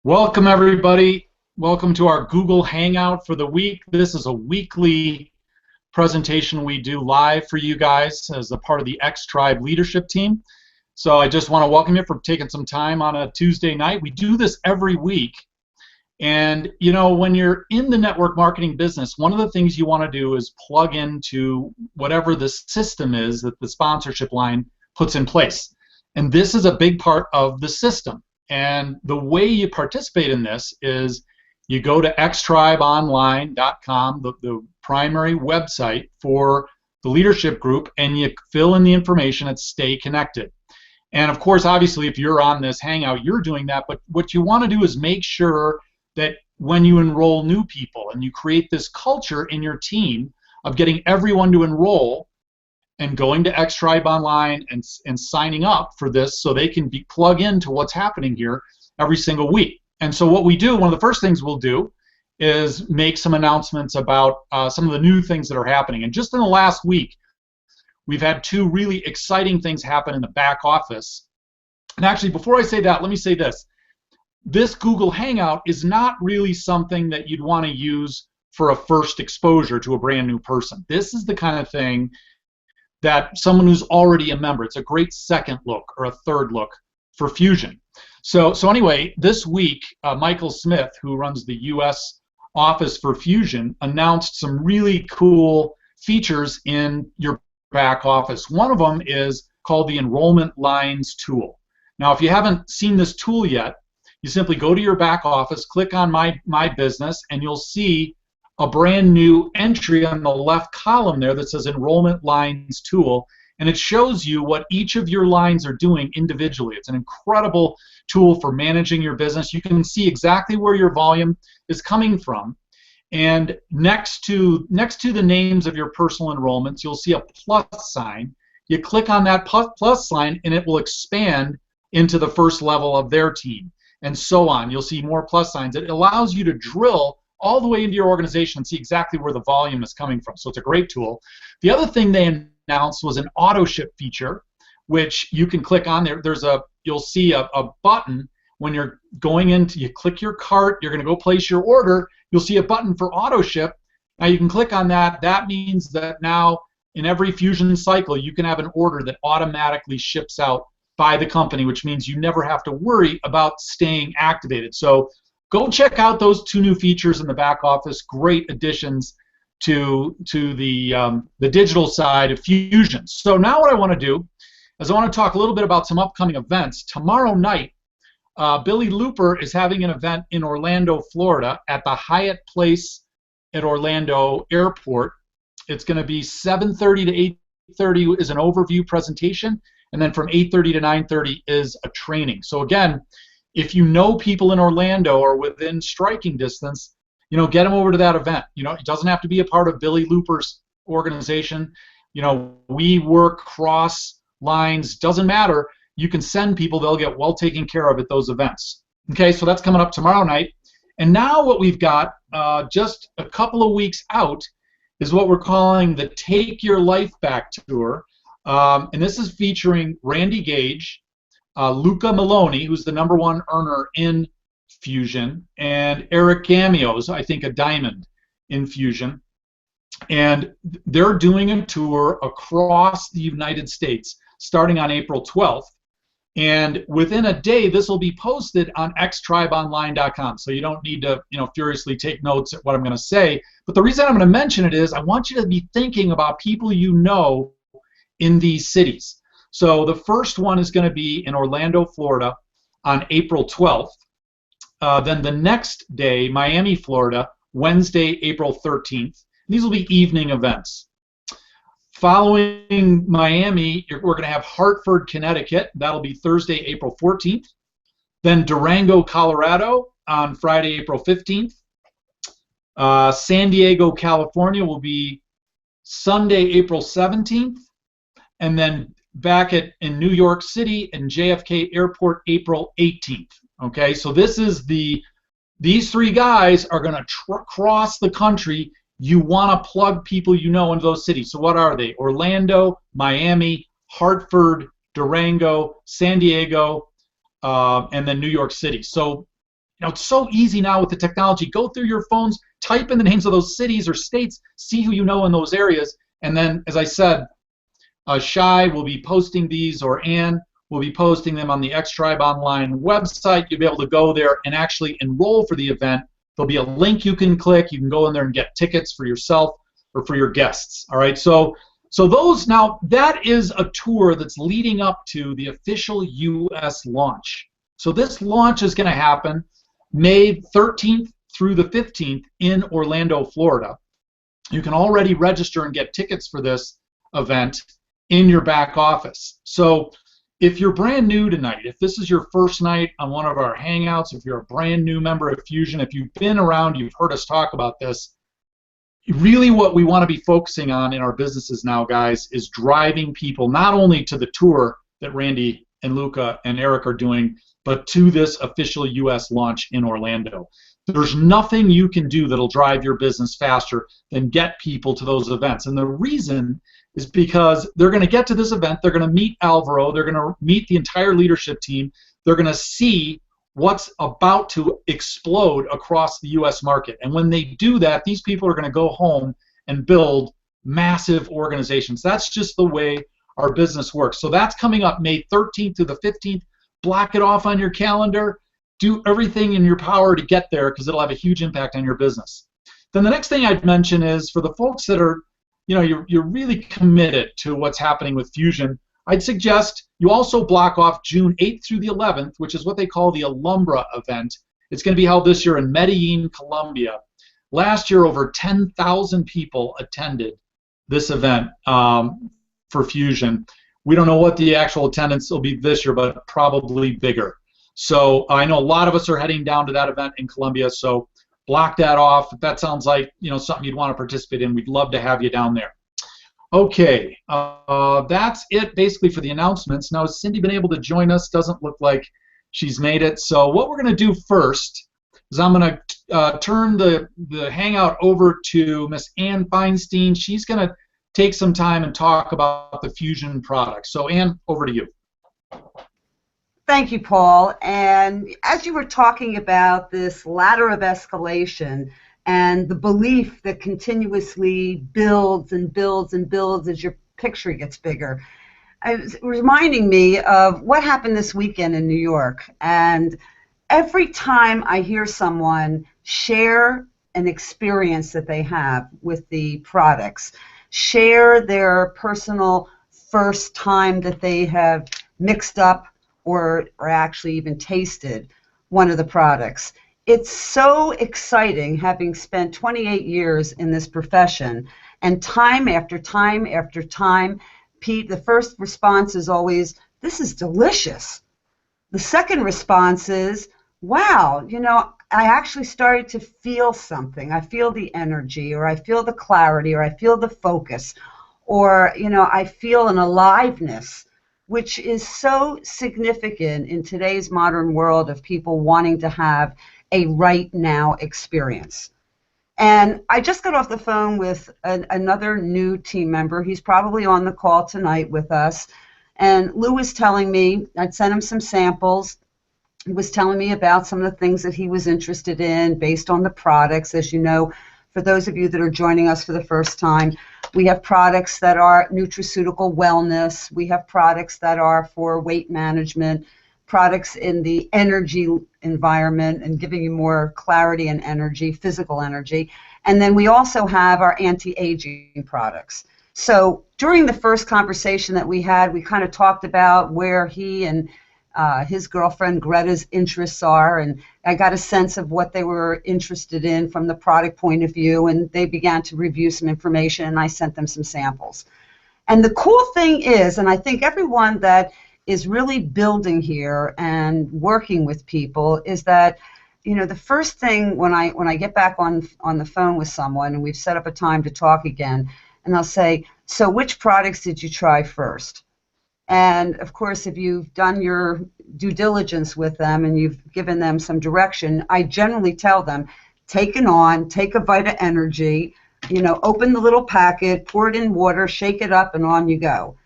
Welcome, everybody. Welcome to our Google Hangout for the week. This is a weekly presentation we do live for you guys as a part of the X Tribe leadership team. So I just want to welcome you for taking some time on a Tuesday night. We do this every week. And, you know, when you're in the network marketing business, one of the things you want to do is plug into whatever the system is that the sponsorship line puts in place. And this is a big part of the system. And the way you participate in this is you go to xtribeonline.com, the primary website for the leadership group, and you fill in the information at Stay Connected. And of course, obviously, if you're on this Hangout, you're doing that. But what you want to do is make sure that when you enroll new people and you create this culture in your team of getting everyone to enroll and going to Xtribe Online and signing up for this so they can plug into what's happening here every single week. And so what we do, one of the first things we'll do is make some announcements about some of the new things that are happening. And just in the last week, we've had two really exciting things happen in the back office. And actually, before I say that, let me say this. This Google Hangout is not really something that you'd want to use for a first exposure to a brand new person. This is the kind of thing that someone who's already a member, it's a great second look or a third look for Fusion. So anyway, this week, Michael Smith, who runs the US office for Fusion, announced some really cool features in your back office. One of them is called the Enrollment Lines tool. Now, if you haven't seen this tool yet, you simply go to your back office, click on My Business, and you'll see a brand new entry on the left column there that says Enrollment Lines Tool, and it shows you what each of your lines are doing individually. It's an incredible tool for managing your business. You can see exactly where your volume is coming from, and next to the names of your personal enrollments, you'll see a plus sign. You click on that plus sign, and it will expand into the first level of their team, and so on. You'll see more plus signs. It allows you to drill all the way into your organization and see exactly where the volume is coming from. So it's a great tool. The other thing they announced was an auto ship feature, which you can click on there. You'll see a button when you're going into, you click your cart, you're going to go place your order, you'll see a button for auto ship. Now you can click on that. That means that now in every Fusion cycle you can have an order that automatically ships out by the company, which means you never have to worry about staying activated. So go check out those two new features in the back office. Great additions to the digital side of Fusion. So now what I want to do is I want to talk a little bit about some upcoming events. Tomorrow night, Billy Looper is having an event in Orlando, Florida at the Hyatt Place at Orlando Airport. It's going to be 7:30 to 8:30 is an overview presentation, and then from 8:30 to 9:30 is a training. So again, if you know people in Orlando or within striking distance, you know, get them over to that event. You know, it doesn't have to be a part of Billy Looper's organization. You know, we work cross lines, doesn't matter. You can send people, they'll get well taken care of at those events. Okay, so that's coming up tomorrow night. And now what we've got, just a couple of weeks out, is what we're calling the Take Your Life Back Tour. And this is featuring Randy Gage, Luca Maloney, who's the #1 earner in Fusion, and Eric Gamios, I think a diamond in Fusion. And they're doing a tour across the United States starting on April 12th. And within a day, this will be posted on xtribeonline.com. So you don't need to, you know, furiously take notes at what I'm going to say. But the reason I'm going to mention it is I want you to be thinking about people you know in these cities. So the first one is going to be in Orlando, Florida on April 12th. Then the next day, Miami, Florida, Wednesday, April 13th. These will be evening events. Following Miami, we're going to have Hartford, Connecticut. That'll be Thursday, April 14th. Then Durango, Colorado on Friday, April 15th. San Diego, California will be Sunday, April 17th. And then back in New York City and JFK Airport, April 18th. Okay, so these three guys are going to cross the country. You want to plug people you know into those cities. So what are they? Orlando, Miami, Hartford, Durango, San Diego, and then New York City. So it's so easy now with the technology. Go through your phones, type in the names of those cities or states, see who you know in those areas, and then, as I said, Shai will be posting these, or Ann will be posting them on the Xtribe online website. You'll be able to go there and actually enroll for the event. There'll be a link you can click. You can go in there and get tickets for yourself or for your guests. All right, so those, now that is a tour that's leading up to the official U.S. launch. So this launch is going to happen May 13th through the 15th in Orlando, Florida. You can already register and get tickets for this event in your back office. So if you're brand new tonight, if this is your first night on one of our Hangouts, if you're a brand new member of Fusion, if you've been around, you've heard us talk about this, really what we want to be focusing on in our businesses now, guys, is driving people not only to the tour that Randy and Luca and Eric are doing, but to this official U.S. launch in Orlando. There's nothing you can do that'll drive your business faster than get people to those events. And the reason is because they're going to get to this event, they're going to meet Alvaro, they're going to meet the entire leadership team, they're going to see what's about to explode across the U.S. market. And when they do that, these people are going to go home and build massive organizations. That's just the way our business works. So that's coming up May 13th to the 15th. Block it off on your calendar. Do everything in your power to get there, because it'll have a huge impact on your business. Then the next thing I'd mention is for the folks that are, you're really committed to what's happening with Fusion, I'd suggest you also block off June 8th through the 11th, which is what they call the Alumbra event. It's going to be held this year in Medellin, Colombia. Last year, over 10,000 people attended this event for Fusion. We don't know what the actual attendance will be this year, but probably bigger. So I know a lot of us are heading down to that event in Colombia, so block that off. If that sounds like something you'd want to participate in, we'd love to have you down there. Okay, that's it basically for the announcements. Now, has Cindy been able to join us? Doesn't look like she's made it. So what we're going to do first is I'm going to turn the Hangout over to Miss Ann Feinstein. She's going to take some time and talk about the Fusion product. So Ann, over to you. Thank you, Paul. And as you were talking about this ladder of escalation and the belief that continuously builds and builds and builds as your picture gets bigger, it was reminding me of what happened this weekend in New York. And every time I hear someone share an experience that they have with the products, share their personal first time that they have mixed up or actually even tasted one of the products. It's so exciting, having spent 28 years in this profession, and time after time after time, Pete, the first response is always, "This is delicious." The second response is, "Wow, I actually started to feel something. I feel the energy, or I feel the clarity, or I feel the focus, or I feel an aliveness," which is so significant in today's modern world of people wanting to have a right now experience. And I just got off the phone with another new team member. He's probably on the call tonight with us. And Lou was telling me, I'd sent him some samples. He was telling me about some of the things that he was interested in based on the products. As you know, for those of you that are joining us for the first time, we have products that are nutraceutical wellness. We have products that are for weight management, products in the energy environment and giving you more clarity and energy, physical energy. And then we also have our anti-aging products. So during the first conversation that we had, we kind of talked about where he and his girlfriend Greta's interests are, and I got a sense of what they were interested in from the product point of view, and they began to review some information, and I sent them some samples. And the cool thing is, and I think everyone that is really building here and working with people, is that the first thing when I get back on the phone with someone and we've set up a time to talk again, and I'll say, "So which products did you try first?" And of course, if you've done your due diligence with them and you've given them some direction, I generally tell them, take a Vita Energy, open the little packet, pour it in water, shake it up, and on you go.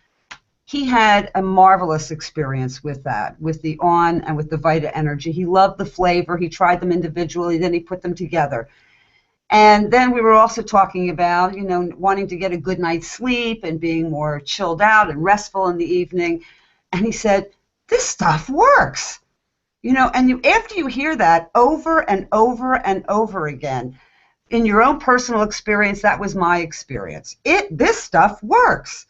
He had a marvelous experience with that, with the On and with the Vita Energy. He loved the flavor. He tried them individually, then he put them together. And then we were also talking about, wanting to get a good night's sleep and being more chilled out and restful in the evening. And he said, this stuff works. And after you hear that over and over and over again, in your own personal experience, that was my experience. This stuff works.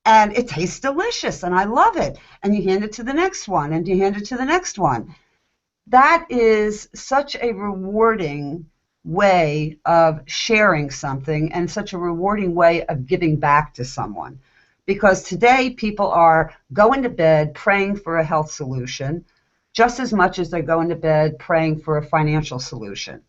And it tastes delicious, and I love it. And you hand it to the next one, and you hand it to the next one. That is such a rewarding way of sharing something and such a rewarding way of giving back to someone. Because today people are going to bed praying for a health solution just as much as they're going to bed praying for a financial solution.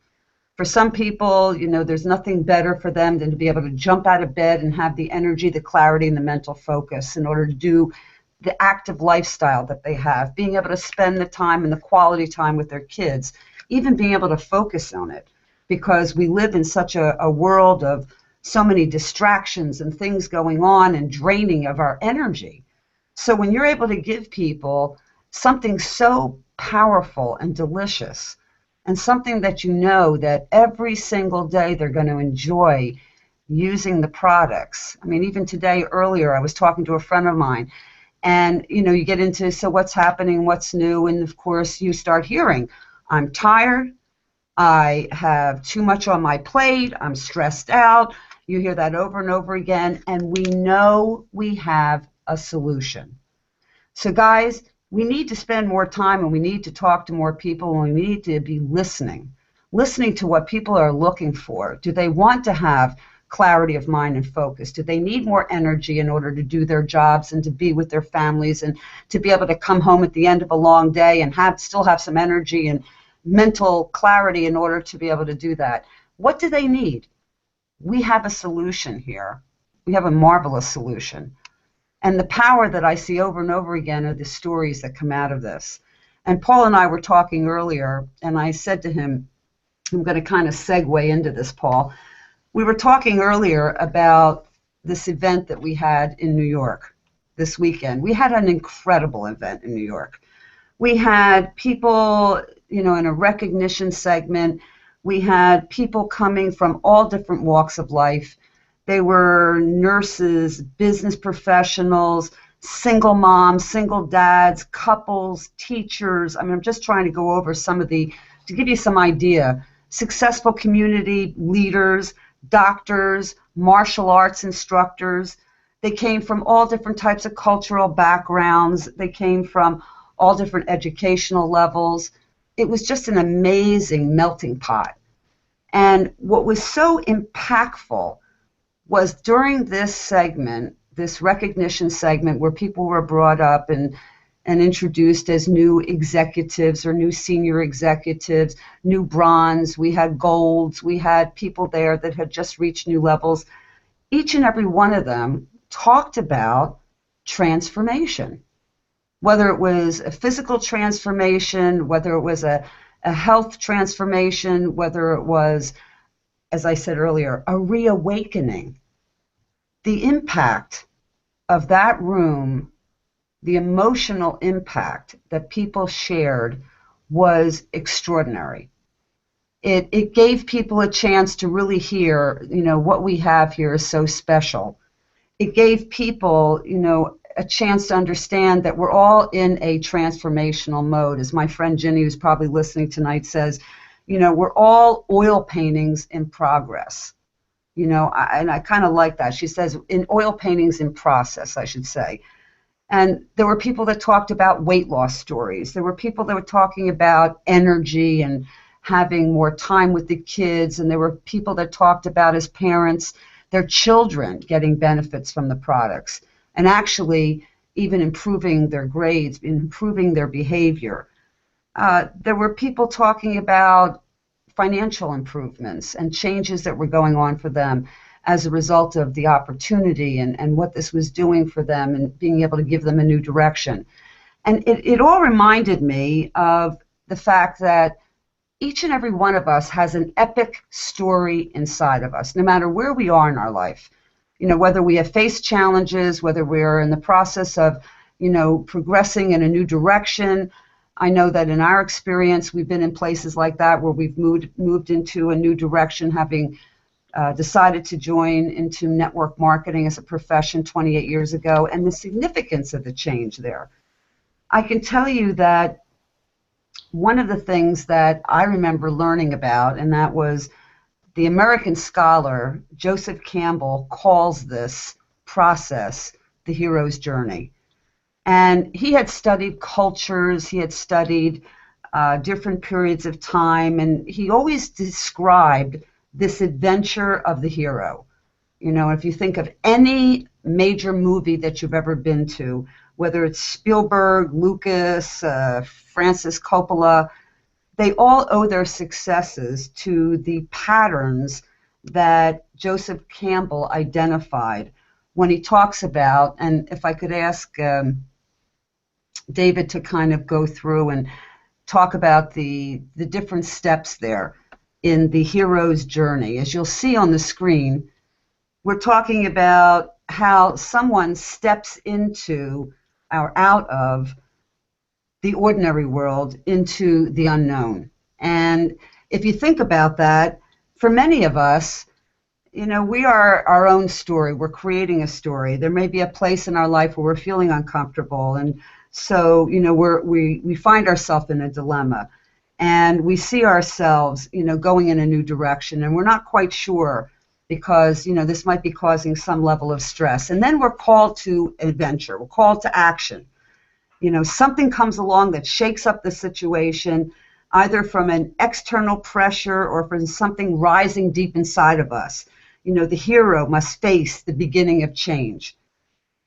For some people, there's nothing better for them than to be able to jump out of bed and have the energy, the clarity, and the mental focus in order to do the active lifestyle that they have, being able to spend the time and the quality time with their kids, even being able to focus on it, because we live in such a world of so many distractions and things going on and draining of our energy. So when you're able to give people something so powerful and delicious, and something that that every single day they're going to enjoy using the products. I mean, even today, earlier, I was talking to a friend of mine, and, you get into, so what's happening, what's new, and of course, you start hearing, I'm tired, I have too much on my plate, I'm stressed out. You hear that over and over again, and we know we have a solution. So, guys, we need to spend more time, and we need to talk to more people, and we need to be listening to what people are looking for. Do they want to have clarity of mind and focus? Do they need more energy in order to do their jobs and to be with their families and to be able to come home at the end of a long day and still have some energy and mental clarity in order to be able to do that? What do they need? We have a solution here. We have a marvelous solution. And the power that I see over and over again are the stories that come out of this. And Paul and I were talking earlier, and I said to him, I'm going to kind of segue into this, Paul. We were talking earlier about this event that we had in New York this weekend. We had an incredible event in New York. We had people, in a recognition segment. We had people coming from all different walks of life. They were nurses, business professionals, single moms, single dads, couples, teachers. I mean, I'm just trying to go over to give you some idea. Successful community leaders, doctors, martial arts instructors. They came from all different types of cultural backgrounds. They came from all different educational levels. It was just an amazing melting pot. And what was so impactful was during this segment, this recognition segment where people were brought up and introduced as new executives or new senior executives, new bronze, we had golds, we had people there that had just reached new levels. Each and every one of them talked about transformation, whether it was a physical transformation, whether it was a health transformation, whether it was, as I said earlier, a reawakening. The impact of that room, the emotional impact that people shared was extraordinary. It gave people a chance to really hear, what we have here is so special. It gave people, a chance to understand that we're all in a transformational mode. As my friend Ginny, who's probably listening tonight, says, we're all oil paintings in progress. And I kind of like that. She says, in oil paintings in process, I should say. And there were people that talked about weight loss stories. There were people that were talking about energy and having more time with the kids. And there were people that talked about, as parents, their children getting benefits from the products and actually even improving their grades, improving their behavior. There were people talking about financial improvements and changes that were going on for them as a result of the opportunity and what this was doing for them and being able to give them a new direction. And it all reminded me of the fact that each and every one of us has an epic story inside of us, no matter where we are in our life. whether we have faced challenges, whether we're in the process of, progressing in a new direction. I know that in our experience, we've been in places like that where we've moved into a new direction, having decided to join into network marketing as a profession 28 years ago, and the significance of the change there. I can tell you that one of the things that I remember learning about, and that was the American scholar Joseph Campbell calls this process the hero's journey. And he had studied cultures, he had studied different periods of time, and he always described this adventure of the hero. If you think of any major movie that you've ever been to, whether it's Spielberg, Lucas, Francis Coppola, they all owe their successes to the patterns that Joseph Campbell identified when he talks about, and if I could ask David to kind of go through and talk about the different steps there in the hero's journey. As you'll see on the screen, we're talking about how someone steps into or out of the ordinary world into the unknown. And if you think about that, for many of us, we are our own story. We're creating a story. There may be a place in our life where we're feeling uncomfortable, and so we find ourselves in a dilemma, and we see ourselves going in a new direction, and we're not quite sure because this might be causing some level of stress. And then we're called to adventure. We're called to action. Something comes along that shakes up the situation, either from an external pressure or from something rising deep inside of us. The hero must face the beginning of change.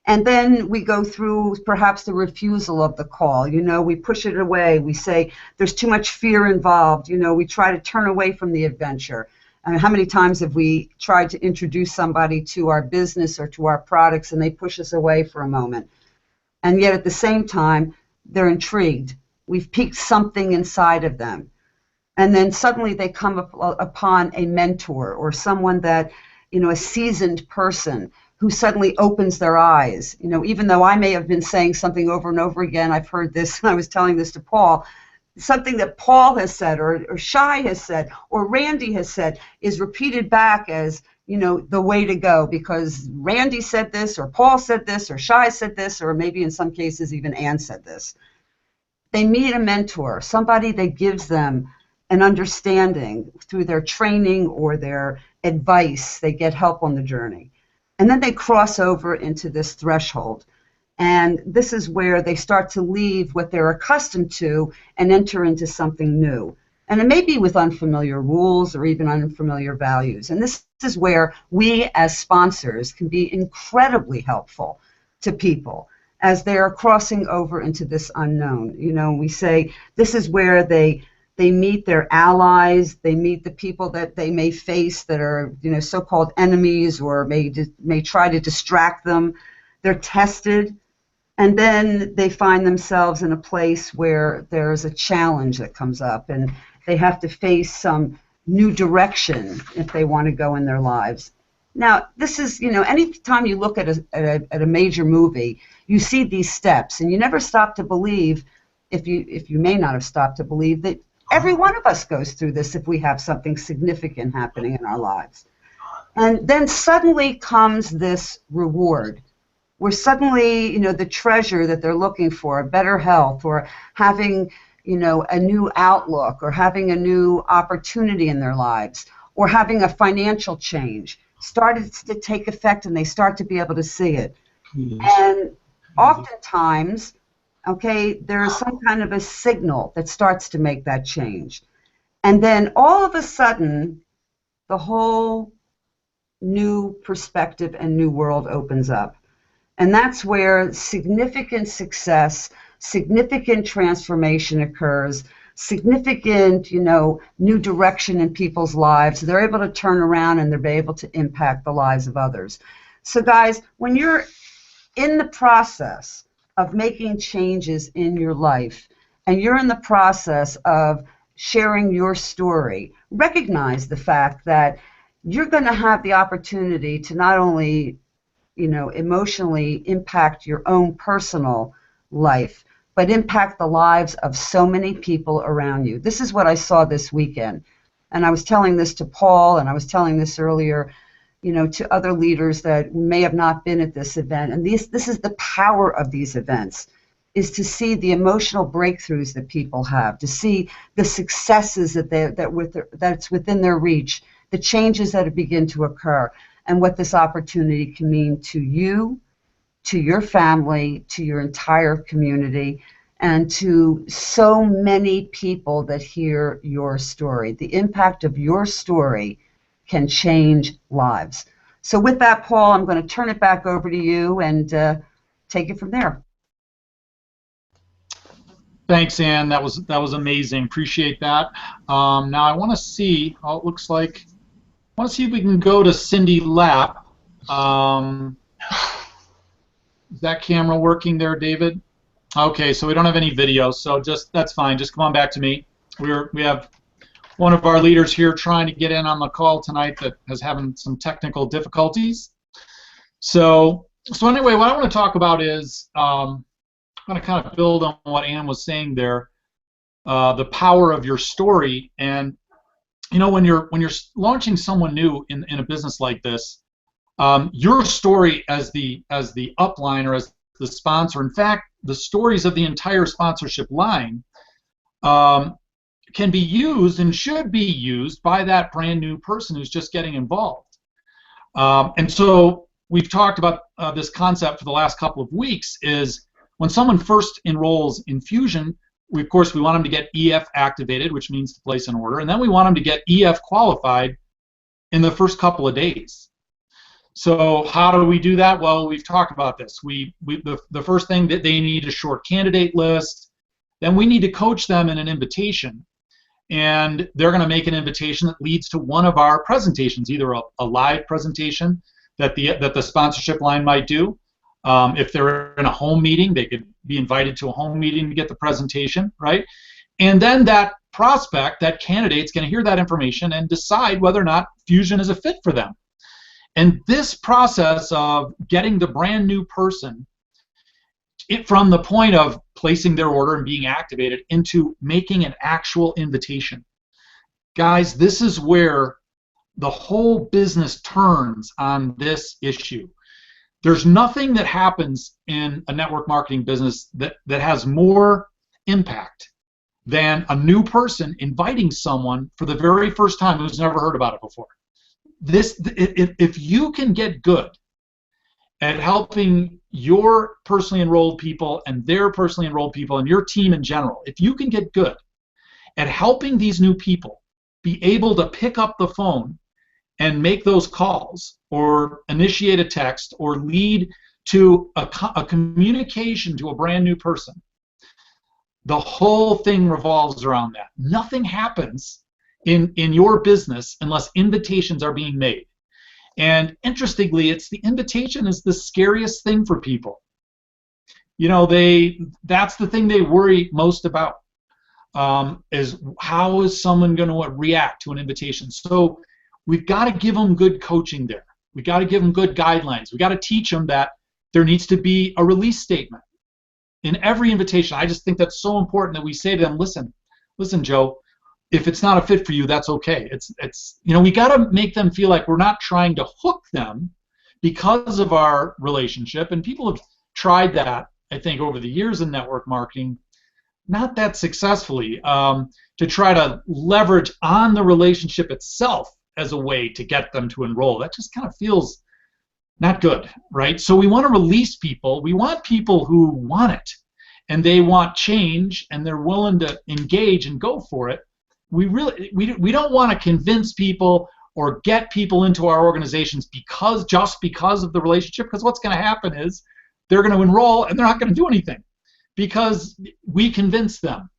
And then we go through perhaps the refusal of the call. We push it away. We say there's too much fear involved. We try to turn away from the adventure. How many times have we tried to introduce somebody to our business or to our products and they push us away for a moment? And yet at the same time, they're intrigued. We've piqued something inside of them. And then suddenly they come upon a mentor or someone that, a seasoned person who suddenly opens their eyes. Even though I may have been saying something over and over again, I've heard this, and I was telling this to Paul, something that Paul has said or Shai has said or Randy has said is repeated back as, the way to go because Randy said this or Paul said this or Shai said this or maybe in some cases even Ann said this. They meet a mentor, somebody that gives them an understanding through their training or their advice. They get help on the journey. And then they cross over into this threshold. And this is where they start to leave what they're accustomed to and enter into something new. And it may be with unfamiliar rules or even unfamiliar values. And this is where we as sponsors can be incredibly helpful to people as they're crossing over into this unknown. We say this is where they meet their allies, they meet the people that they may face that are, so-called enemies or may try to distract them. They're tested. And then they find themselves in a place where there's a challenge that comes up and they have to face some new direction if they want to go in their lives. Now, this is, any time you look at a major movie, you see these steps and you never stop to believe, if you may not have stopped to believe, that every one of us goes through this if we have something significant happening in our lives. And then suddenly comes this reward where suddenly, the treasure that they're looking for, better health or having, a new outlook or having a new opportunity in their lives or having a financial change started to take effect and they start to be able to see it. And oftentimes, there's some kind of a signal that starts to make that change. And then all of a sudden, the whole new perspective and new world opens up. And that's where significant success, significant transformation occurs, significant, new direction in people's lives. They're able to turn around and they're able to impact the lives of others. So guys, when you're in the process of making changes in your life and you're in the process of sharing your story, recognize the fact that you're going to have the opportunity to not only emotionally impact your own personal life, but impact the lives of so many people around you. This is what I saw this weekend. And I was telling this to Paul, and I was telling this earlier, to other leaders that may have not been at this event. And this is the power of these events, is to see the emotional breakthroughs that people have, to see the successes that's within their reach, the changes that begin to occur, and what this opportunity can mean to you, to your family, to your entire community, and to so many people that hear your story. The impact of your story can change lives. So with that, Paul, I'm going to turn it back over to you and take it from there. Thanks, Ann. That was amazing. Appreciate that. Now I want to see. Oh, it looks like I want to see if we can go to Cindy Lapp. Is that camera working there, David? Okay, so we don't have any video, so that's fine. Just come on back to me. We have one of our leaders here trying to get in on the call tonight that is having some technical difficulties. So anyway, what I want to talk about is I'm going to kind of build on what Ann was saying there, the power of your story. And when you're launching someone new in a business like this, your story as the upline or as the sponsor, in fact, the stories of the entire sponsorship line can be used and should be used by that brand new person who's just getting involved. And so we've talked about this concept for the last couple of weeks. Is when someone first enrolls in Fusion, of course we want them to get EF activated, which means to place an order, and then we want them to get EF qualified in the first couple of days. So how do we do that? Well, we've talked about this. The first thing that they need a short candidate list. Then we need to coach them in an invitation, and they're going to make an invitation that leads to one of our presentations, either a live presentation that the sponsorship line might do. If they're in a home meeting, they could be invited to a home meeting to get the presentation, right? And then that prospect, that candidate's going to hear that information and decide whether or not Fusion is a fit for them. And this process of getting the brand new person from the point of placing their order and being activated into making an actual invitation. Guys, this is where the whole business turns on this issue. There's nothing that happens in a network marketing business that has more impact than a new person inviting someone for the very first time who's never heard about it before. If you can get good at helping your personally enrolled people and their personally enrolled people and your team in general, if you can get good at helping these new people be able to pick up the phone and make those calls or initiate a text or lead to a communication to a brand new person, the whole thing revolves around that. Nothing happens in your business unless invitations are being made. And interestingly, it's the invitation is the scariest thing for people. That's the thing they worry most about, is how is someone going to react to an invitation. So we've got to give them good coaching there. We've got to give them good guidelines. We've got to teach them that there needs to be a release statement in every invitation. I just think that's so important that we say to them, listen, Joe, if it's not a fit for you, that's okay. We got to make them feel like we're not trying to hook them because of our relationship. And people have tried that, I think, over the years in network marketing, not that successfully, to try to leverage on the relationship itself as a way to get them to enroll. That just kind of feels not good, right? So we want to release people. We want people who want it, and they want change, and they're willing to engage and go for it. We don't want to convince people or get people into our organizations just because of the relationship, because what's going to happen is they're going to enroll and they're not going to do anything because we convince them.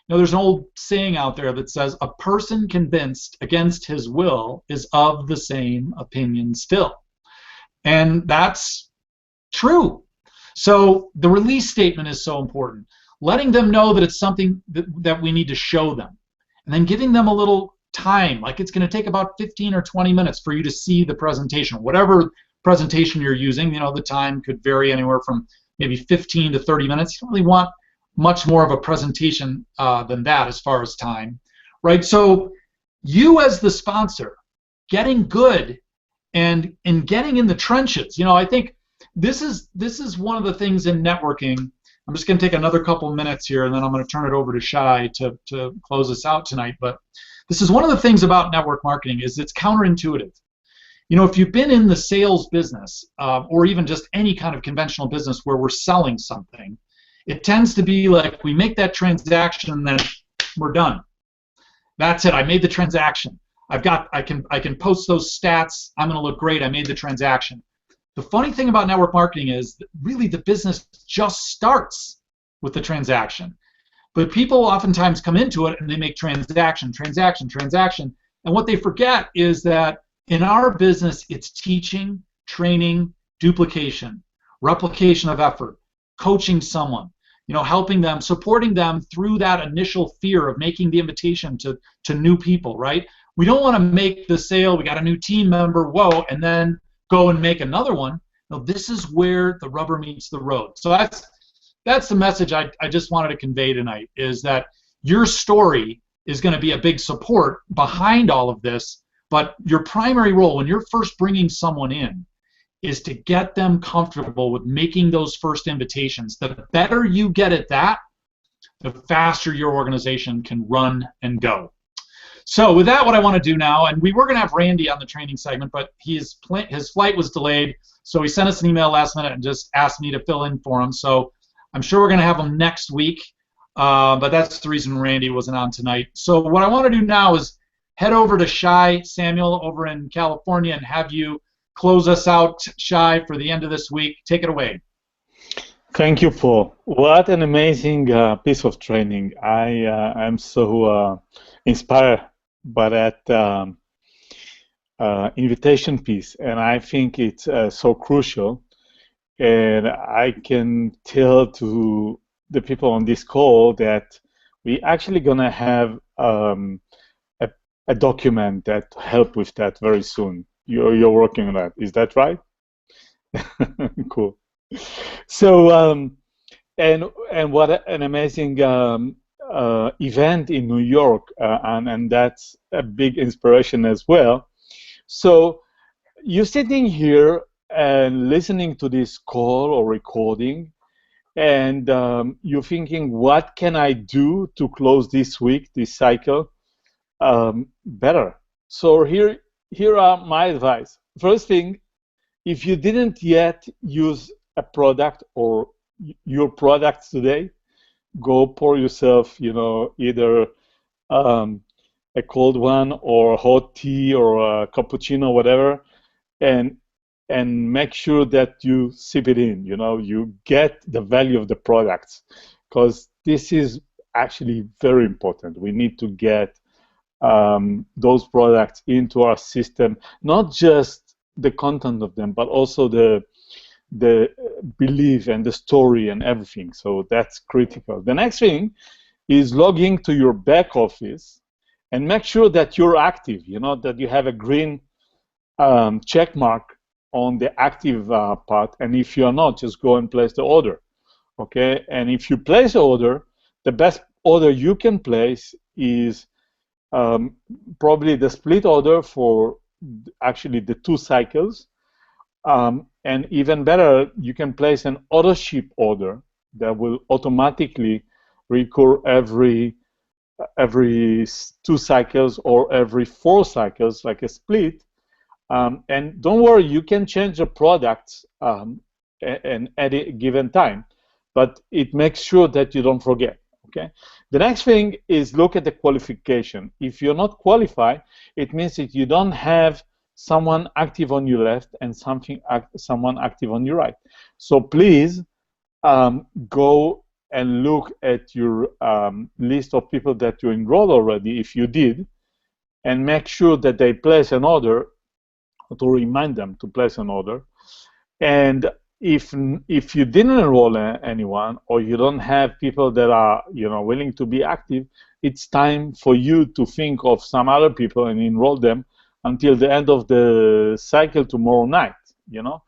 There's an old saying out there that says, a person convinced against his will is of the same opinion still. And that's true. So the release statement is so important. Letting them know that it's something that we need to show them. And then giving them a little time, like it's going to take about 15 or 20 minutes for you to see the presentation, whatever presentation you're using. The time could vary anywhere from maybe 15 to 30 minutes. You don't really want much more of a presentation than that as far as time, right? So you as the sponsor, getting good and getting in the trenches. I think this is one of the things in networking. I'm just going to take another couple minutes here, and then I'm going to turn it over to Shai to close us out tonight. But this is one of the things about network marketing is it's counterintuitive. If you've been in the sales business or even just any kind of conventional business where we're selling something, it tends to be like we make that transaction and then we're done. That's it. I made the transaction. I can post those stats. I'm going to look great. I made the transaction. The funny thing about network marketing is that really the business just starts with the transaction. But people oftentimes come into it and they make transaction. And what they forget is that in our business, it's teaching, training, duplication, replication of effort, coaching someone, helping them, supporting them through that initial fear of making the invitation to new people, right? We don't want to make the sale, we got a new team member, whoa, and then go and make another one. No, this is where the rubber meets the road. So that's the message I just wanted to convey tonight, is that your story is going to be a big support behind all of this, but your primary role when you're first bringing someone in is to get them comfortable with making those first invitations. The better you get at that, the faster your organization can run and go. So with that, what I want to do now, and we were going to have Randy on the training segment, but his flight was delayed, so he sent us an email last minute and just asked me to fill in for him. So I'm sure we're going to have him next week, but that's the reason Randy wasn't on tonight. So what I want to do now is head over to Shai Samuel over in California and have you close us out, Shai, for the end of this week. Take it away. Thank you, Paul. What an amazing piece of training. I am so inspired by that invitation piece, and I think it's so crucial. And I can tell to the people on this call that we're actually going to have a document that help with that very soon. You're working on that. Is that right? Cool. So, and what an amazing event in New York, and that's a big inspiration as well. So, you're sitting here and listening to this call or recording, and you're thinking, what can I do to close this week, this cycle, better? So here are my advice. First thing, if you didn't yet use a product or your products today, go pour yourself, either a cold one or hot tea or a cappuccino, whatever, and make sure that you sip it in. You get the value of the products, because this is actually very important. We need to get those products into our system, not just the content of them, but also the belief and the story and everything. So that's critical. The next thing is logging to your back office and make sure that you're active, that you have a green check mark on the active part. And if you're not, just go and place the order. Okay? And if you place the order, the best order you can place is probably the split order for actually the 2 cycles. And even better, you can place an auto ship order that will automatically recur every 2 cycles or every 4 cycles, like a split. And don't worry, you can change the products and at a given time, but it makes sure that you don't forget. Okay. The next thing is look at the qualification. If you're not qualified, it means that you don't have someone active on your left and someone active on your right. So please go and look at your list of people that you enrolled already, if you did, and make sure that they place an order, to remind them to place an order. And if you didn't enroll anyone, or you don't have people that are willing to be active, it's time for you to think of some other people and enroll them until the end of the cycle tomorrow night, you know.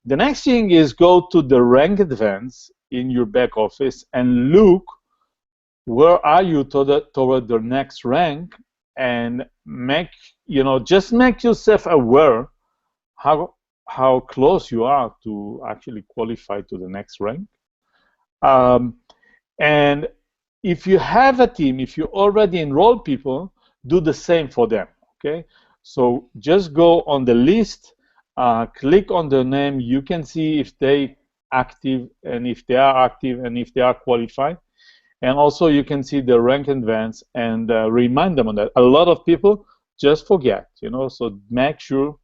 The next thing is go to the rank events in your back office and look where are you toward the next rank, and make, just make yourself aware how close you are to actually qualify to the next rank. And if you have a team, if you already enroll people, do the same for them, okay? So just go on the list, click on their name. You can see if they active, and if they are active, and if they are qualified. And also you can see the rank advance and remind them on that. A lot of people just forget, so make sure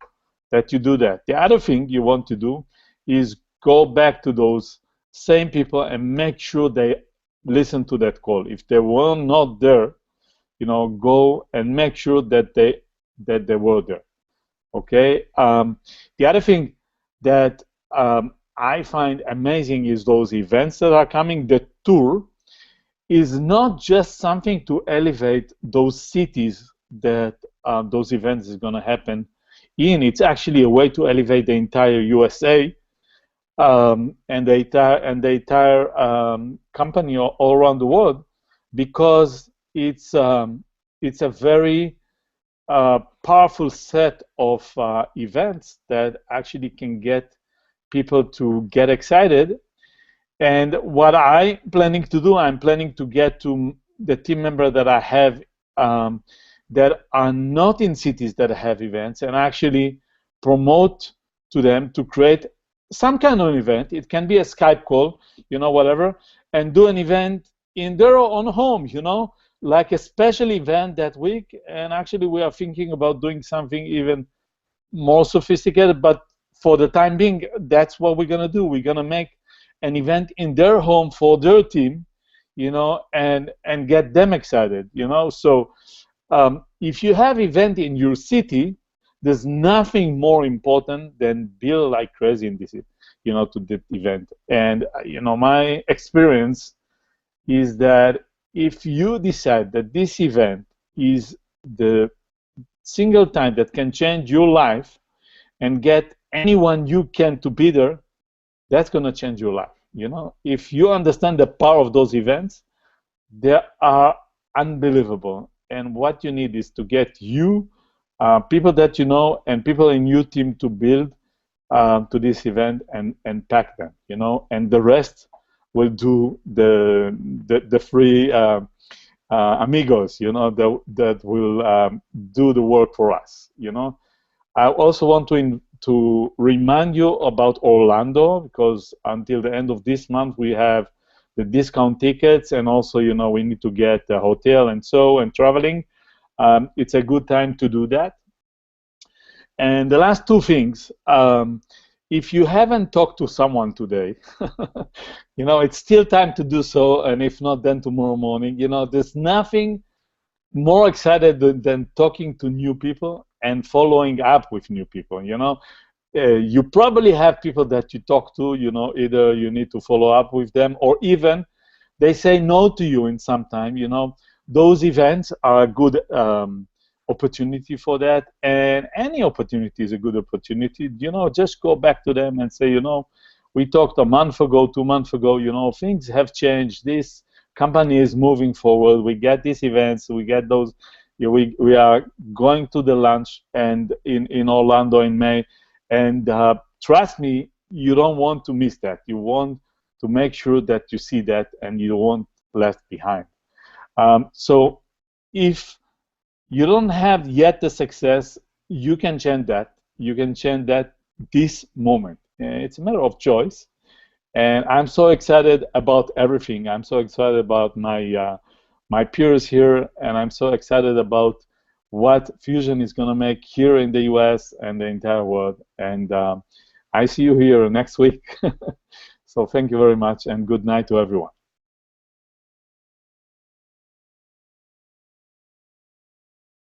that you do that. The other thing you want to do is go back to those same people and make sure they listen to that call. If they were not there, go and make sure that they were there. Okay. The other thing that I find amazing is those events that are coming. The tour is not just something to elevate those cities that those events is going to happen in. It's actually a way to elevate the entire USA and the entire company all around the world, because it's a very powerful set of events that actually can get people to get excited. And what I'm planning to do, I'm planning to get to the team member that I have that are not in cities that have events, and actually promote to them to create some kind of event. It can be a Skype call, whatever, and do an event in their own home, like a special event that week. And actually we are thinking about doing something even more sophisticated, but for the time being, that's what we're going to do. We're going to make an event in their home for their team, and get them excited, So if you have event in your city, there's nothing more important than build like crazy in this, to the event. And my experience is that if you decide that this event is the single time that can change your life and get anyone you can to be there, that's going to change your life. If you understand the power of those events, they are unbelievable. And what you need is to get you, people that you know, and people in your team to build to this event and pack them, and the rest will do the free amigos, that will do the work for us, I also want to remind you about Orlando, because until the end of this month we have the discount tickets, and also we need to get the hotel and traveling. It's a good time to do that. And the last two things, if you haven't talked to someone today, it's still time to do so, and if not, then tomorrow morning. There's nothing more excited than talking to new people and following up with new people. You probably have people that you talk to, either you need to follow up with them, or even they say no to you in some time. Those events are a good opportunity for that, and any opportunity is a good opportunity. Just go back to them and say, we talked a month ago, 2 months ago, things have changed. This company is moving forward. We get these events, we get those. We are going to the lunch and in Orlando in May, and trust me, you don't want to miss that. You want to make sure that you see that and you won't left behind. So if you don't have yet the success, you can change that. You can change that this moment. It's a matter of choice. And I'm so excited about everything. I'm so excited about my peers here, and I'm so excited about what Fusion is going to make here in the US and the entire world. And I see you here next week. So thank you very much, and good night to everyone.